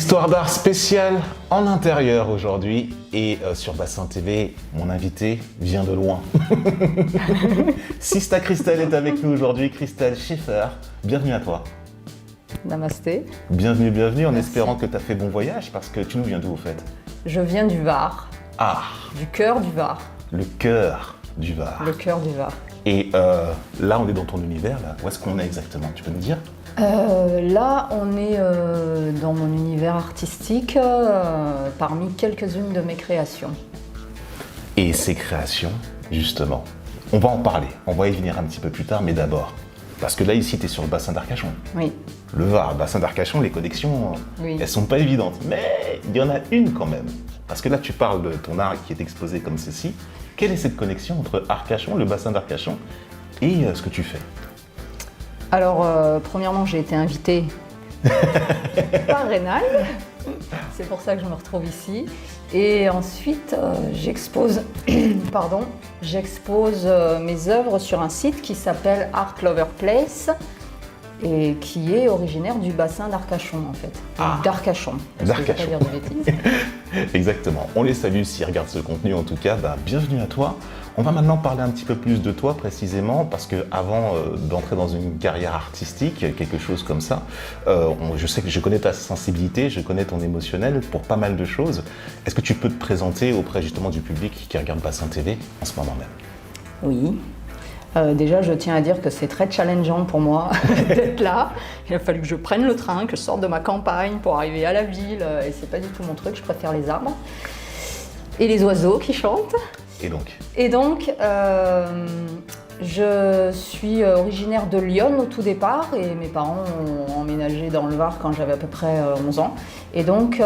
Histoire d'art spéciale en intérieur aujourd'hui et sur Bassin TV, mon invité vient de loin. Sista Christelle est avec nous aujourd'hui, Christelle Schiffer, bienvenue à toi. Namasté. Bienvenue, bienvenue, en Merci. espérant que tu as fait bon voyage parce que tu nous viens d'où au fait? Je viens du Var, Ah, du cœur du Var. le cœur du Var. Le cœur du Var. Et là, on est dans ton univers, là. Où est-ce qu'on est exactement? Tu peux nous dire? Là, on est dans mon univers artistique parmi quelques-unes de mes créations. Et ces créations, justement, on va en parler, on va y venir un petit peu plus tard, mais d'abord, parce que là, ici, tu es sur le bassin d'Arcachon. Oui. Le Var, le bassin d'Arcachon, les connexions, Oui. elles sont pas évidentes, mais il y en a une quand même. Parce que là, tu parles de ton art qui est exposé comme ceci. Quelle est cette connexion entre Arcachon, le bassin d'Arcachon, et ce que tu fais? Alors, premièrement, j'ai été invitée par Rénal. C'est pour ça que je me retrouve ici. Et ensuite, j'expose mes œuvres sur un site qui s'appelle Art Lover Place et qui est originaire du bassin d'Arcachon en fait. Ah. D'Arcachon. Parce que je vais pas D'Arcachon. dire de bêtises. Exactement. On les salue s'ils regardent ce contenu en tout cas. Bienvenue à toi. On va maintenant parler un petit peu plus de toi précisément parce que avant d'entrer dans une carrière artistique, quelque chose comme ça, je sais que je connais ta sensibilité, je connais ton émotionnel pour pas mal de choses. Est-ce que tu peux te présenter auprès justement du public qui regarde Bassin TV en ce moment même? Oui. Déjà, je tiens à dire que c'est très challengeant pour moi d'être là. Il a fallu que je prenne le train, que je sorte de ma campagne pour arriver à la ville. Et c'est pas du tout mon truc, je préfère les arbres. Et les oiseaux qui chantent. Et donc, Je suis originaire de Lyon au tout départ et mes parents ont emménagé dans le Var quand j'avais à peu près 11 ans. Et donc,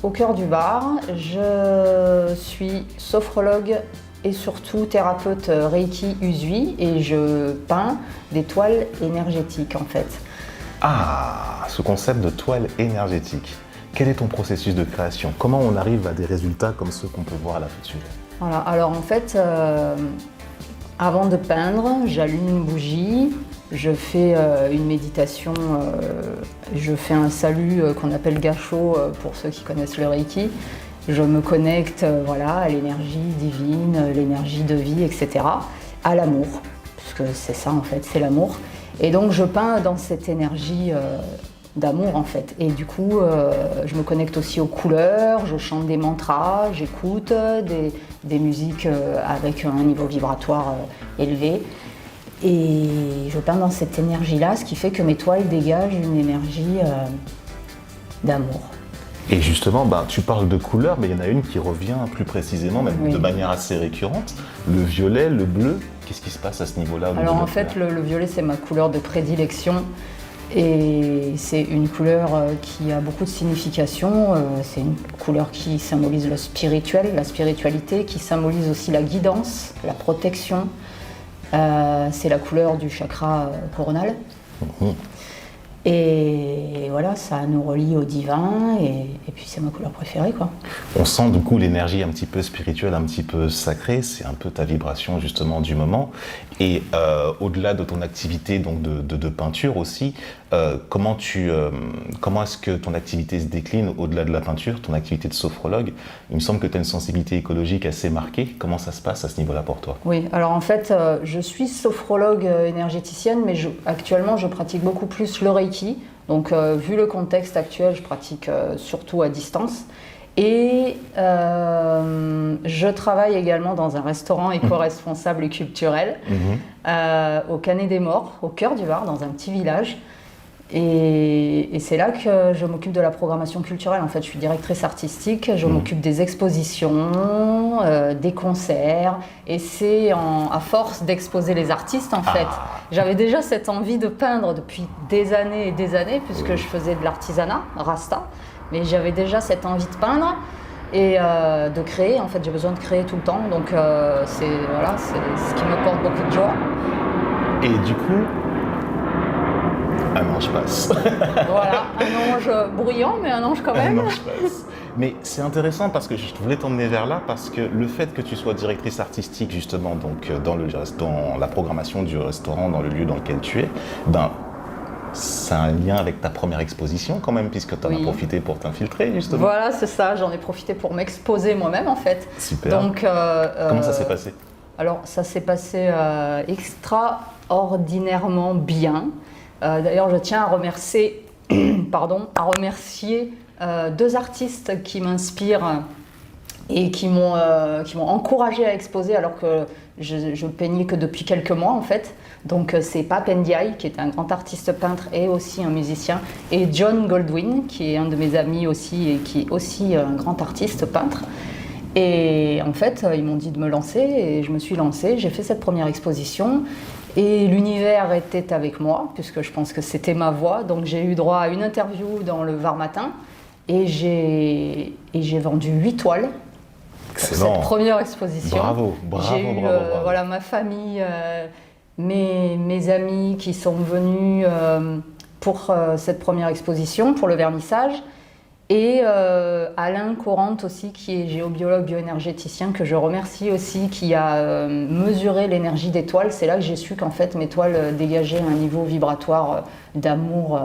au cœur du Var, je suis sophrologue et surtout thérapeute Reiki Usui et je peins des toiles énergétiques en fait. ah, ce concept de toile énergétique. Quel est ton processus de création? Comment on arrive à des résultats comme ceux qu'on peut voir là tout de suite? Voilà, alors en fait, avant de peindre, j'allume une bougie, je fais une méditation, je fais un salut qu'on appelle gacho pour ceux qui connaissent le Reiki. Je me connecte voilà, à l'énergie divine, l'énergie de vie, etc., à l'amour, puisque c'est ça en fait, c'est l'amour. Et donc je peins dans cette énergie d'amour en fait. Et du coup, je me connecte aussi aux couleurs, je chante des mantras, j'écoute des musiques avec un niveau vibratoire élevé. Et je peins dans cette énergie-là, ce qui fait que mes toiles dégagent une énergie d'amour. Et justement, tu parles de couleurs, mais il y en a une qui revient plus précisément, même Oui. de manière assez récurrente. Le violet, le bleu, qu'est-ce qui se passe à ce niveau-là? au niveau Alors de la en fait, couleur le violet, c'est ma couleur de prédilection. Et c'est une couleur qui a beaucoup de signification. C'est une couleur qui symbolise le spirituel, la spiritualité, qui symbolise aussi la guidance, la protection. C'est la couleur du chakra coronal. Mhm. Et voilà, ça nous relie au divin et puis c'est ma couleur préférée, quoi. On sent du coup l'énergie un petit peu spirituelle, un petit peu sacrée, c'est un peu ta vibration justement du moment. Et au-delà de ton activité donc de peinture aussi, comment est-ce que ton activité se décline au-delà de la peinture, ton activité de sophrologue? Il me semble que tu as une sensibilité écologique assez marquée. Comment ça se passe à ce niveau-là pour toi? Oui, alors en fait, je suis sophrologue énergéticienne, mais actuellement, je pratique beaucoup plus le Reiki. Donc, vu le contexte actuel, je pratique surtout à distance. Et je travaille également dans un restaurant éco-responsable et culturel au Canet des Morts, au cœur du Var, dans un petit village. Et c'est là que je m'occupe de la programmation culturelle. En fait, je suis directrice artistique, je m'occupe des expositions, des concerts. Et c'est à force d'exposer les artistes, en fait. J'avais déjà cette envie de peindre depuis des années et des années, puisque je faisais de l'artisanat, rasta. Mais j'avais déjà cette envie de peindre et de créer. En fait, j'ai besoin de créer tout le temps. Donc, c'est ce qui me porte beaucoup de joie. Et du coup, un ange passe. Voilà, un ange bruyant, mais un ange quand même. Un ange passe. Mais c'est intéressant parce que je voulais t'emmener vers là parce que le fait que tu sois directrice artistique justement donc dans la programmation du restaurant, dans le lieu dans lequel tu es, c'est un lien avec ta première exposition quand même, puisque tu en as profité pour t'infiltrer justement. Voilà, c'est ça, j'en ai profité pour m'exposer moi-même en fait. Super. Donc, comment ça s'est passé? Alors ça s'est passé extraordinairement bien. D'ailleurs, je tiens à remercier, deux artistes qui m'inspirent et qui m'ont encouragée à exposer alors que je peignais que depuis quelques mois en fait. Donc c'est Pape Ndiaye qui est un grand artiste peintre et aussi un musicien, et John Goldwyn qui est un de mes amis aussi et qui est aussi un grand artiste peintre. Et en fait ils m'ont dit de me lancer et je me suis lancée, j'ai fait cette première exposition et l'univers était avec moi puisque je pense que c'était ma voix. Donc j'ai eu droit à une interview dans le Var Matin et j'ai vendu 8 toiles. Excellent. Cette première exposition. Bravo. J'ai eu voilà, ma famille, mes amis qui sont venus pour cette première exposition, pour le vernissage, et Alain Corrante aussi, qui est géobiologue bioénergéticien, que je remercie aussi, qui a mesuré l'énergie des toiles. C'est là que j'ai su qu'en fait mes toiles dégageaient un niveau vibratoire d'amour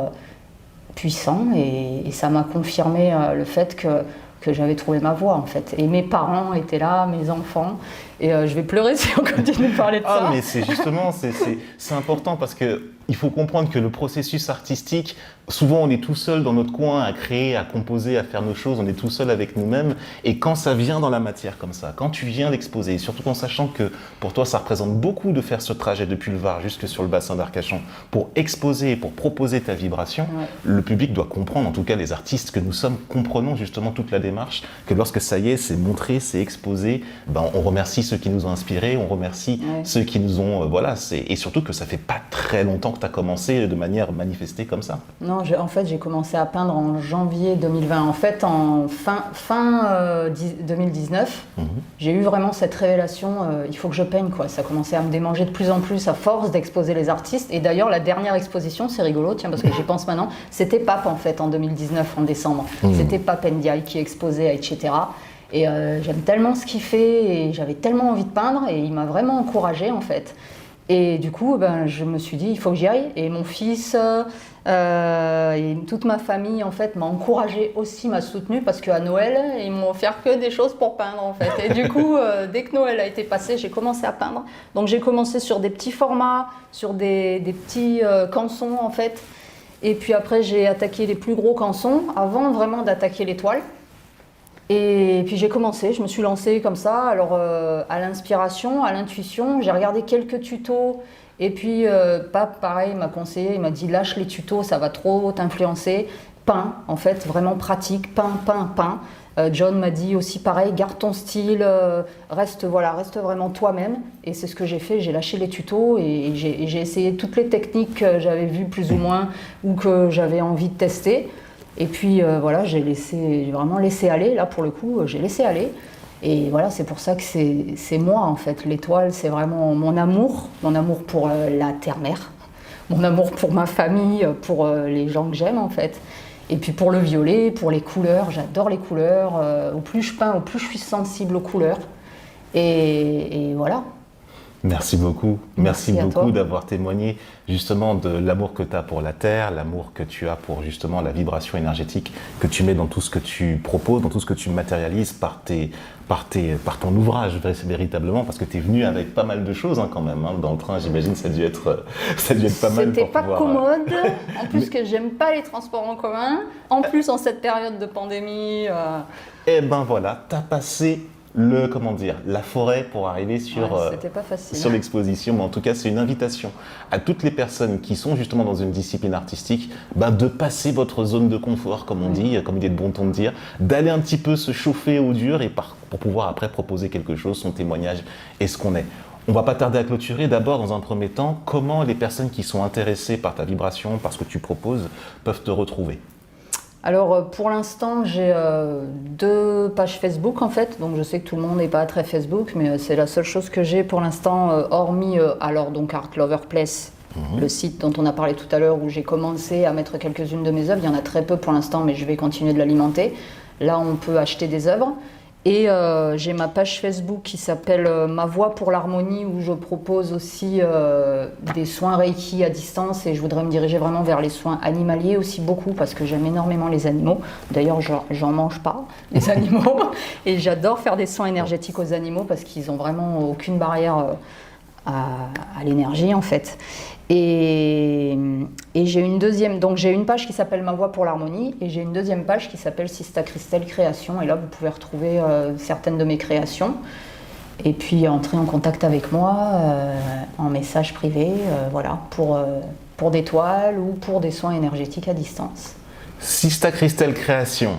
puissant, et ça m'a confirmé le fait que j'avais trouvé ma voie en fait. Et mes parents étaient là, mes enfants, et je vais pleurer si on continue de parler de ça. Ah mais c'est justement, c'est important parce que il faut comprendre que le processus artistique, souvent on est tout seul dans notre coin à créer, à composer, à faire nos choses, on est tout seul avec nous-mêmes, et quand ça vient dans la matière comme ça, quand tu viens l'exposer, et surtout en sachant que pour toi ça représente beaucoup de faire ce trajet depuis le Var jusque sur le bassin d'Arcachon pour exposer, pour proposer ta vibration, le public doit comprendre, en tout cas les artistes que nous sommes, comprenons justement toute la démarche, que lorsque ça y est, c'est montré, c'est exposé, ben on remercie ceux qui nous ont inspirés, on remercie ceux qui nous ont, et surtout que ça fait pas très longtemps que tu as commencé de manière manifestée comme ça. Non, en fait, j'ai commencé à peindre en janvier 2020. En fait, en fin 2019, j'ai eu vraiment cette révélation, il faut que je peigne, quoi. Ça commençait à me démanger de plus en plus à force d'exposer les artistes. Et d'ailleurs, la dernière exposition, c'est rigolo, tiens, parce que j'y pense maintenant, c'était Pape, en fait, en 2019, en décembre. C'était Pape Ndiaye qui exposait, etc. Et j'aime tellement ce qu'il fait, et j'avais tellement envie de peindre, et il m'a vraiment encouragée, en fait. Et du coup, je me suis dit, il faut que j'y aille. Et mon fils et toute ma famille, en fait, m'a encouragée aussi, m'a soutenue, parce qu'à Noël, ils m'ont offert que des choses pour peindre, en fait. Et du coup, dès que Noël a été passé, j'ai commencé à peindre. Donc j'ai commencé sur des petits formats, sur des petits cançons, en fait. Et puis après, j'ai attaqué les plus gros cançons, avant vraiment d'attaquer les toiles. Et puis j'ai commencé, je me suis lancée comme ça, alors à l'inspiration, à l'intuition, j'ai regardé quelques tutos, et puis Pape, pareil, m'a conseillé, il m'a dit lâche les tutos, ça va trop t'influencer, peins, en fait, vraiment pratique, peins. John m'a dit aussi pareil, garde ton style, reste vraiment toi-même, et c'est ce que j'ai fait, j'ai lâché les tutos, et j'ai essayé toutes les techniques que j'avais vues plus ou moins, ou que j'avais envie de tester. Et puis j'ai vraiment laissé aller, là pour le coup, j'ai laissé aller. Et voilà, c'est pour ça que c'est moi en fait. L'étoile, c'est vraiment mon amour pour la terre-mère, mon amour pour ma famille, pour les gens que j'aime en fait. Et puis pour le violet, pour les couleurs, j'adore les couleurs. Au plus je peins, au plus je suis sensible aux couleurs. Et voilà. Merci beaucoup. Merci beaucoup toi. d'avoir témoigné justement de l'amour que tu as pour la Terre, l'amour que tu as pour justement la vibration énergétique que tu mets dans tout ce que tu proposes, dans tout ce que tu matérialises par ton ouvrage véritablement, parce que tu es venu avec pas mal de choses quand même. Dans le train, j'imagine ça a dû être pas mal. C'était pas commode, en plus que j'aime pas les transports en commun, en plus en cette période de pandémie. Et ben voilà, tu as passé la forêt pour arriver sur l'exposition. Mais en tout cas, c'est une invitation à toutes les personnes qui sont justement dans une discipline artistique de passer votre zone de confort, comme on dit, comme il est de bon ton de dire, d'aller un petit peu se chauffer au dur et pour pouvoir après proposer quelque chose, son témoignage et ce qu'on est. On va pas tarder à clôturer. D'abord, dans un premier temps, comment les personnes qui sont intéressées par ta vibration, par ce que tu proposes, peuvent te retrouver ? Alors pour l'instant j'ai 2 pages Facebook en fait, donc je sais que tout le monde n'est pas très Facebook, mais c'est la seule chose que j'ai pour l'instant, hormis donc Art Lover Place, le site dont on a parlé tout à l'heure, où j'ai commencé à mettre quelques-unes de mes œuvres. Il y en a très peu pour l'instant, mais je vais continuer de l'alimenter. Là on peut acheter des œuvres. Et j'ai ma page Facebook qui s'appelle Ma Voix pour l'harmonie, où je propose aussi des soins Reiki à distance, et je voudrais me diriger vraiment vers les soins animaliers aussi beaucoup, parce que j'aime énormément les animaux. D'ailleurs, j'en mange pas, les animaux, et j'adore faire des soins énergétiques aux animaux parce qu'ils n'ont vraiment aucune barrière à l'énergie en fait. Et j'ai une deuxième, donc j'ai une page qui s'appelle Ma Voix pour l'harmonie, et j'ai une deuxième page qui s'appelle Sista Christelle Création, et là vous pouvez retrouver certaines de mes créations, et puis entrer en contact avec moi en message privé, voilà, pour des toiles ou pour des soins énergétiques à distance. Sista Christelle Création,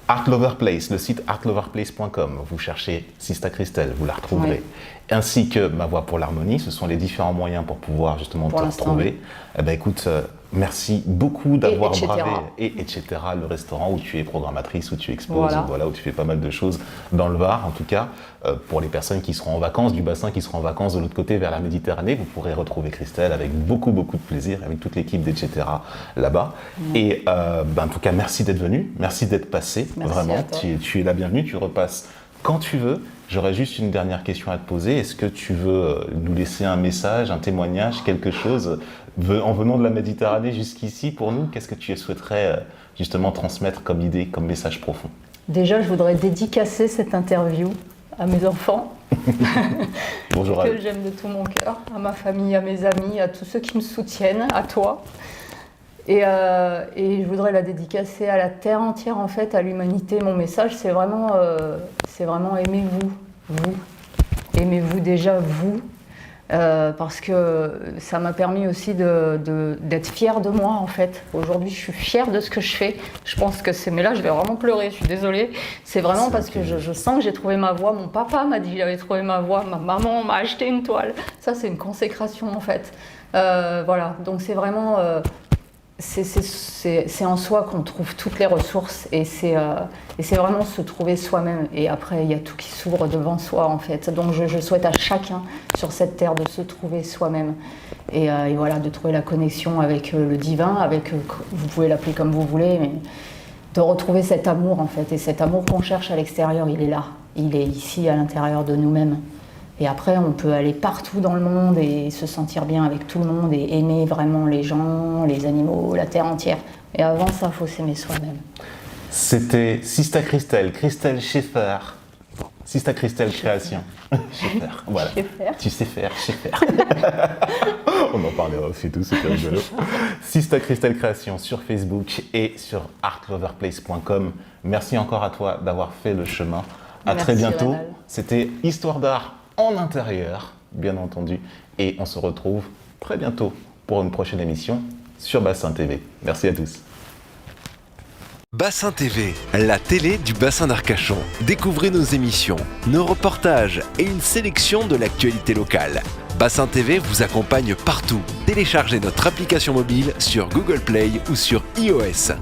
Art Lover Place, le site artloverplace.com, vous cherchez Sista Christelle, vous la retrouverez. Oui. Ainsi que Ma Voix pour l'harmonie, ce sont les différents moyens pour pouvoir justement te retrouver. Oui. Eh ben, écoute, merci beaucoup d'avoir bravé, etc. le restaurant où tu es programmatrice, où tu exposes, voilà, où tu fais pas mal de choses dans le Var, en tout cas. Pour les personnes qui seront en vacances du bassin, qui seront en vacances de l'autre côté vers la Méditerranée, vous pourrez retrouver Christelle avec beaucoup de plaisir, avec toute l'équipe d'Etc. Là-bas. Et en tout cas, merci d'être venu, merci d'être passé, merci vraiment, tu es la bienvenue, tu repasses quand tu veux. J'aurais juste une dernière question à te poser. Est-ce que tu veux nous laisser un message, un témoignage, quelque chose en venant de la Méditerranée jusqu'ici pour nous? Qu'est-ce que tu souhaiterais justement transmettre comme idée, comme message profond? Déjà, je voudrais dédicacer cette interview à mes enfants, bonjour que j'aime de tout mon cœur, à ma famille, à mes amis, à tous ceux qui me soutiennent, à toi. Et je voudrais la dédicacer à la terre entière, en fait, à l'humanité. Mon message, c'est vraiment aimez-vous, vous. Aimez-vous déjà, vous. Parce que ça m'a permis aussi d'être fière de moi, en fait. Aujourd'hui, je suis fière de ce que je fais. Je pense que mais là, je vais vraiment pleurer, je suis désolée. C'est vraiment parce que je sens que j'ai trouvé ma voie. Mon papa m'a dit qu'il avait trouvé ma voie. Ma maman m'a acheté une toile. Ça, c'est une consécration, en fait. Voilà, donc c'est vraiment... C'est en soi qu'on trouve toutes les ressources, et c'est vraiment se trouver soi-même, et après il y a tout qui s'ouvre devant soi en fait. Donc je souhaite à chacun sur cette terre de se trouver soi-même, et voilà, de trouver la connexion avec le divin, avec, vous pouvez l'appeler comme vous voulez, mais de retrouver cet amour en fait. Et cet amour qu'on cherche à l'extérieur, il est là, il est ici à l'intérieur de nous-mêmes. Et après, on peut aller partout dans le monde et se sentir bien avec tout le monde et aimer vraiment les gens, les animaux, la terre entière. Et avant ça, il faut s'aimer soi-même. C'était Sista Christelle, Christelle Schaeffer. Sista Christelle Création. Schaeffer, voilà. Schaeffer. Tu sais faire, Schaeffer. On en parlera aussi tout, c'est rigolo. Sista Christelle Création sur Facebook et sur artloverplace.com. Merci encore à toi d'avoir fait le chemin. À très bientôt. Rénal. C'était Histoire d'art en intérieur, bien entendu. Et on se retrouve très bientôt pour une prochaine émission sur Bassin TV. Merci à tous. Bassin TV, la télé du bassin d'Arcachon. Découvrez nos émissions, nos reportages et une sélection de l'actualité locale. Bassin TV vous accompagne partout. Téléchargez notre application mobile sur Google Play ou sur iOS.